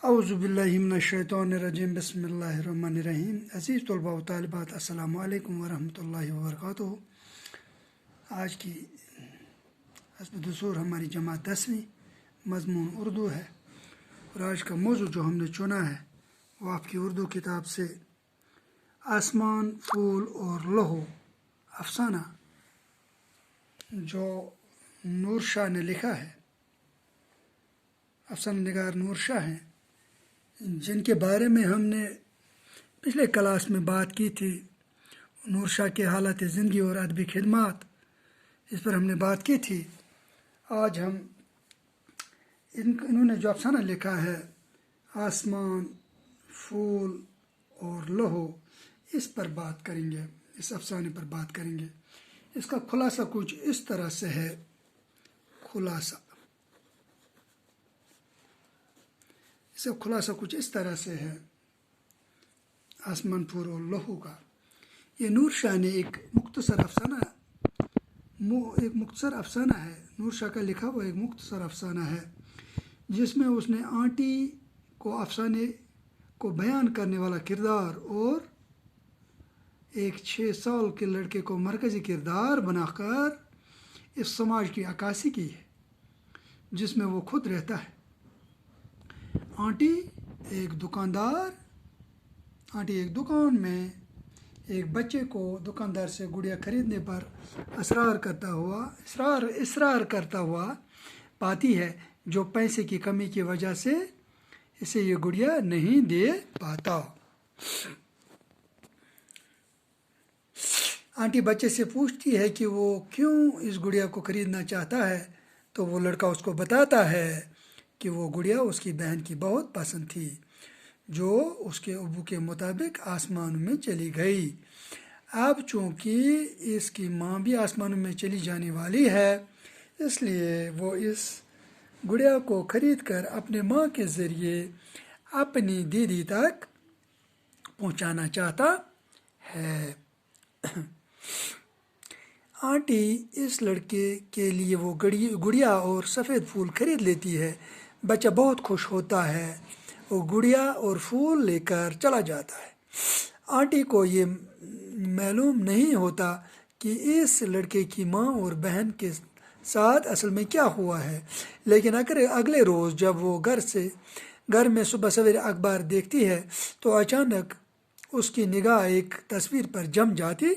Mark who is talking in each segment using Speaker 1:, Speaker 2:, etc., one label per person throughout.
Speaker 1: اعوذ باللہ من الشیطان الرجیم بسم اللہ الرحمن الرحیم۔ عزیز طلباء و طالبات، السلام علیکم ورحمۃ اللہ وبرکاتہ۔ آج کی حسب دستور ہماری جماعت 10ویں مضمون اردو ہے، اور آج کا موضوع جو ہم نے چنا ہے وہ آپ کی اردو کتاب سے آسمان، پھول اور لہو افسانہ جو نور شاہ نے لکھا ہے، افسانہ نگار نور شاہ ہیں، جن کے بارے میں ہم نے پچھلے کلاس میں بات کی تھی۔ نور شاہ کے حالت زندگی اور ادبی خدمات، اس پر ہم نے بات کی تھی۔ آج ہم انہوں نے جو افسانہ لکھا ہے آسمان، پھول اور لہو، اس پر بات کریں گے، اس افسانے پر بات کریں گے۔ اس کا خلاصہ کچھ اس طرح سے ہے۔ خلاصہ کچھ اس طرح سے ہے آسمان، پھول اور لہو کا۔ یہ نور شاہ نے ایک مختصر افسانہ ہے، نور شاہ کا لکھا ہوا ایک مختصر افسانہ ہے، جس میں اس نے آنٹی کو افسانے کو بیان کرنے والا کردار اور ایک 6 سال کے لڑکے کو مرکزی کردار بنا کر اس سماج کی عکاسی کی ہے جس میں وہ خود رہتا ہے۔ آنٹی ایک دکان میں ایک بچے کو دکاندار سے گڑیا خریدنے پر اصرار کرتا ہوا پاتی ہے، جو پیسے کی کمی کی وجہ سے اسے یہ گڑیا نہیں دے پاتا۔ آنٹی بچے سے پوچھتی ہے کہ وہ کیوں اس گڑیا کو خریدنا چاہتا ہے، تو وہ لڑکا اس کو بتاتا ہے کہ وہ گڑیا اس کی بہن کی بہت پسند تھی، جو اس کے ابو کے مطابق آسمانوں میں چلی گئی۔ اب چونکہ اس کی ماں بھی آسمانوں میں چلی جانے والی ہے، اس لیے وہ اس گڑیا کو خرید کر اپنے ماں کے ذریعے اپنی دیدی تک پہنچانا چاہتا ہے۔ آنٹی اس لڑکے کے لیے وہ گڑیا اور سفید پھول خرید لیتی ہے۔ بچہ بہت خوش ہوتا ہے، وہ گڑیا اور پھول لے کر چلا جاتا ہے۔ آنٹی کو یہ معلوم نہیں ہوتا کہ اس لڑکے کی ماں اور بہن کے ساتھ اصل میں کیا ہوا ہے، لیکن اگلے روز جب وہ گھر میں صبح سویرے اخبار دیکھتی ہے تو اچانک اس کی نگاہ ایک تصویر پر جم جاتی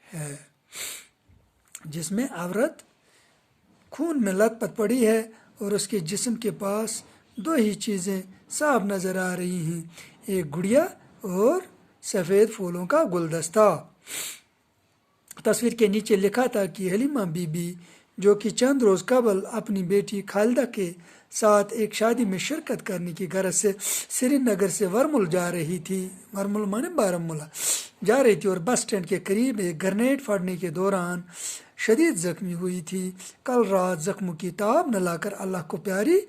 Speaker 1: ہے، جس میں عورت خون میں لت پت پڑی ہے اور اس کے جسم کے پاس 2 ہی چیزیں صاف نظر آ رہی ہیں، ایک گڑیا اور سفید پھولوں کا گلدستہ۔ تصویر کے نیچے لکھا تھا کہ حلیمہ بی بی، جو کہ چند روز قبل اپنی بیٹی خالدہ کے ساتھ ایک شادی میں شرکت کرنے کی غرض سے سری نگر سے ورمل جا رہی تھی، ورمل مانے بارہمولہ جا رہی تھی، اور بس اسٹینڈ کے قریب ایک گرنیڈ پھٹنے کے دوران شدید زخمی ہوئی تھی، کل رات زخموں کی تاب نہ لا کر اللہ کو پیاری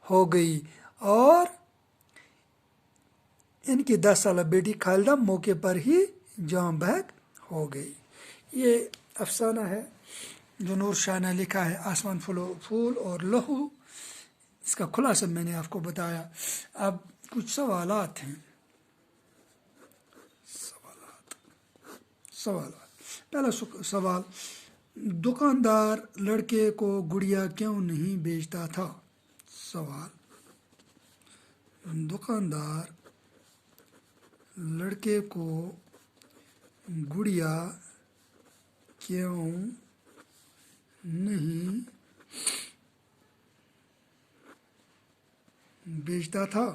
Speaker 1: ہو گئی، اور ان کی 10 سالہ بیٹی خالدہ موقع پر ہی جاں بحق ہو گئی۔ یہ افسانہ ہے جو نور شاہ نے لکھا ہے، آسمان، پھول اور لہو۔ اس کا خلاصہ میں نے آپ کو بتایا۔ اب کچھ سوالات ہیں۔ پہلا سوال، دکاندار لڑکے کو گڑیا کیوں نہیں بیچتا تھا؟ سوال، دکاندار لڑکے کو گڑیا کیوں نہیں بیچتا تھا؟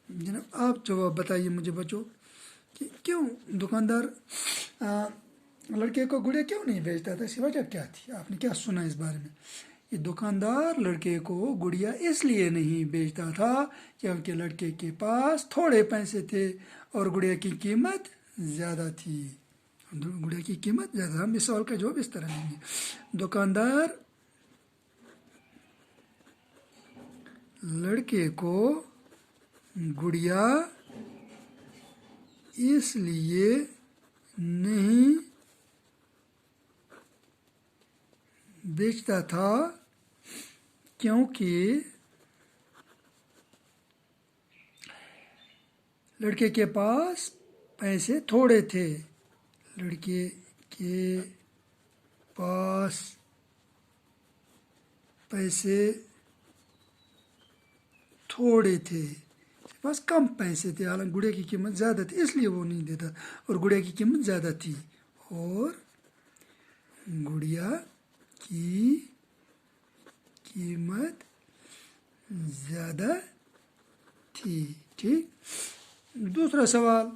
Speaker 1: جناب آپ جواب بتائیے مجھے بچوں کہ کیوں دکاندار لڑکے کو گڑیا کیوں نہیں بیچتا تھا، اس کی وجہ کیا تھی؟ آپ نے کیا سنا اس بارے میں؟ یہ دکاندار لڑکے کو گڑیا اس لیے نہیں بیچتا تھا کیونکہ لڑکے کے پاس تھوڑے پیسے تھے اور گڑیا کی قیمت زیادہ تھی۔ گڑیا کی قیمت زیادہ، ہم اس سوال کا جواب اس طرح لیں گے۔ دکاندار لڑکے کو گڑیا اس لیے نہیں بیچتا تھا کیونکہ لڑکے کے پاس پیسے تھوڑے تھے. لڑکے کے پاس پیسے تھوڑے تھے. اس کے پاس کم پیسے تھے، حالانکہ گڑیا کی قیمت زیادہ تھی اس لیے وہ نہیں دیتا، اور گڑیا کی قیمت زیادہ تھی. اور گڑیا کی قیمت زیادہ تھی. ٹھیک. دوسرا سوال.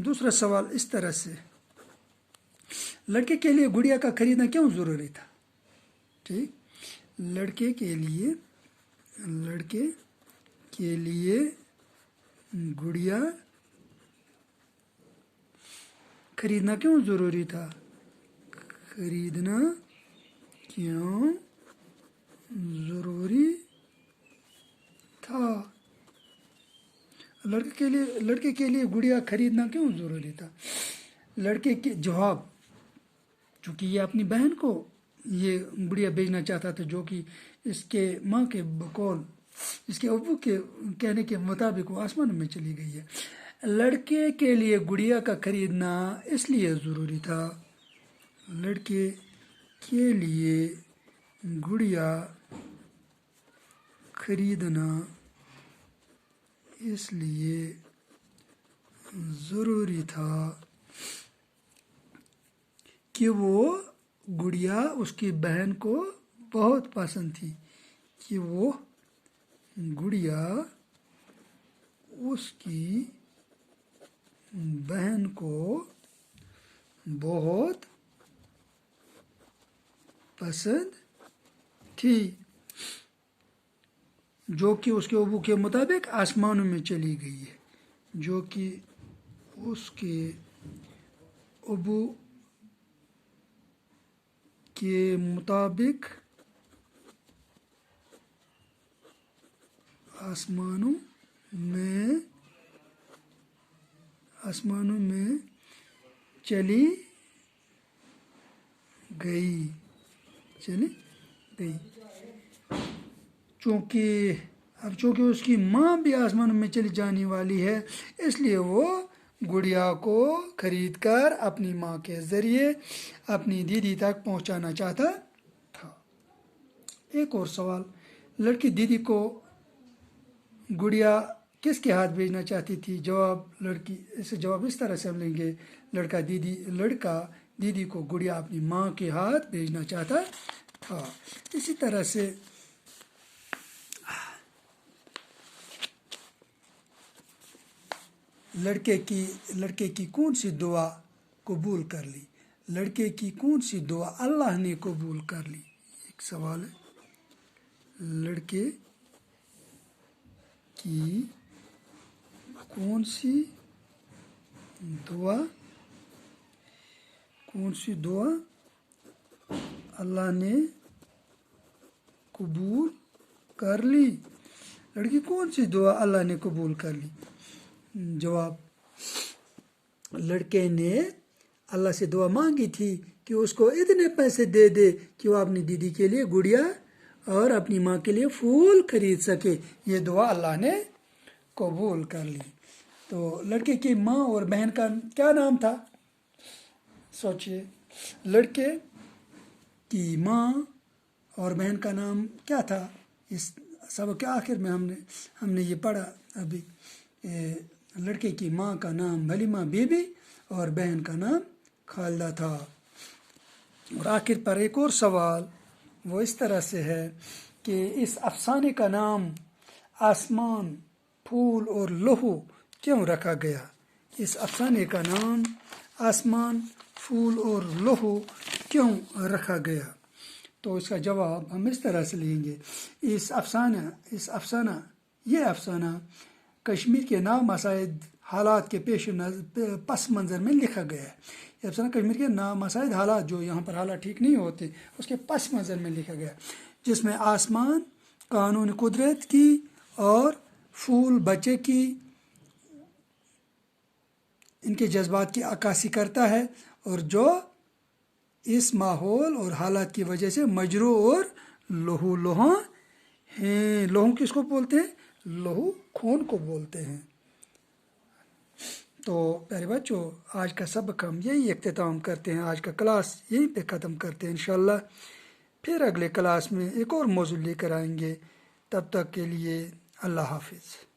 Speaker 1: دوسرا سوال اس طرح سے، لڑکے کے لیے گڑیا کا خریدنا کیوں ضروری تھا؟ ٹھیک. لڑکے کے لیے گڑیا خریدنا کیوں ضروری تھا؟ خریدنا کیوں ضروری تھا؟ لڑکے کے لیے گڑیا خریدنا کیوں ضروری تھا؟ لڑکے کے جواب، چونکہ یہ اپنی بہن کو یہ گڑیا بھیجنا چاہتا تھا، جو کہ اس کے ماں کے بقول، اس کے ابو کے کہنے کے مطابق وہ آسمان میں چلی گئی ہے. لڑکے کے لیے گڑیا کا خریدنا اس لیے ضروری تھا. لڑکے کے لیے گڑیا خریدنا اس لیے ضروری تھا کہ وہ گڑیا اس کی بہن کو بہت پسند تھی. کہ وہ گڑیا اس کی بہن کو بہت پسند تھی، جو کہ اس کے ابو کے مطابق آسمانوں میں چلی گئی ہے. جو کہ اس کے ابو کے مطابق آسمانوں میں چلی گئی. چونکہ اس کی ماں بھی آسمانوں میں چلی جانے والی ہے، اس لیے وہ گڑیا کو خرید کر اپنی ماں کے ذریعے اپنی دیدی تک پہنچانا چاہتا تھا. ایک اور سوال. لڑکی دیدی کو گڑیا کس کے ہاتھ بھیجنا چاہتی تھی؟ جواب اس طرح سے ہم لیں گے. لڑکا دیدی کو گڑیا اپنی ماں کے ہاتھ بھیجنا چاہتا تھا. اسی طرح سے لڑکے کی کون سی دعا قبول کر لی؟ لڑکے کی کون سی دعا اللہ نے قبول کر لی؟ ایک سوال ہے. لڑکے کی کون سی دعا اللہ نے قبول کر لی؟ لڑکی کون سی دعا اللہ نے قبول کر لی؟ جواب، لڑکے نے اللہ سے دعا مانگی تھی کہ اس کو اتنے پیسے دے دے کہ وہ اپنی دیدی کے لیے گڑیا اور اپنی ماں کے لیے پھول خرید سکے. یہ دعا اللہ نے قبول کر لی. تو لڑکے کی ماں اور بہن کا کیا نام تھا؟ سوچئے. لڑکے کی ماں اور بہن کا نام کیا تھا؟ اس سبق کے آخر میں ہم نے یہ پڑھا ابھی. لڑکے کی ماں کا نام حلیمہ بی بی اور بہن کا نام خالدہ تھا. اور آخر پر ایک اور سوال وہ اس طرح سے ہے کہ اس افسانے کا نام آسمان، پھول اور لہو کیوں رکھا گیا؟ اس افسانے کا نام آسمان، پھول اور لہو کیوں رکھا گیا؟ تو اس کا جواب ہم اس طرح سے لیں گے. یہ افسانہ کشمیر کے نامساعد حالات کے پس منظر میں لکھا گیا ہے. یہ افسانہ کشمیر کے نامساعد حالات، جو یہاں پر حالات ٹھیک نہیں ہوتے، اس کے پس منظر میں لکھا گیا، جس میں آسمان قانون قدرت کی اور پھول بچے کی، ان کے جذبات کی عکاسی کرتا ہے، اور جو اس ماحول اور حالات کی وجہ سے مجروح اور لہو لہاں ہیں، لہو کس کو بولتے ہیں؟ لہو خون کو بولتے ہیں۔ تو پیارے بچوں، آج کا سبق ہم یہی اختتام کرتے ہیں، آج کا کلاس یہیں پہ ختم کرتے ہیں انشاءاللہ۔ پھر اگلے کلاس میں ایک اور موضوع لے کر آئیں گے، تب تک کے لیے اللہ حافظ۔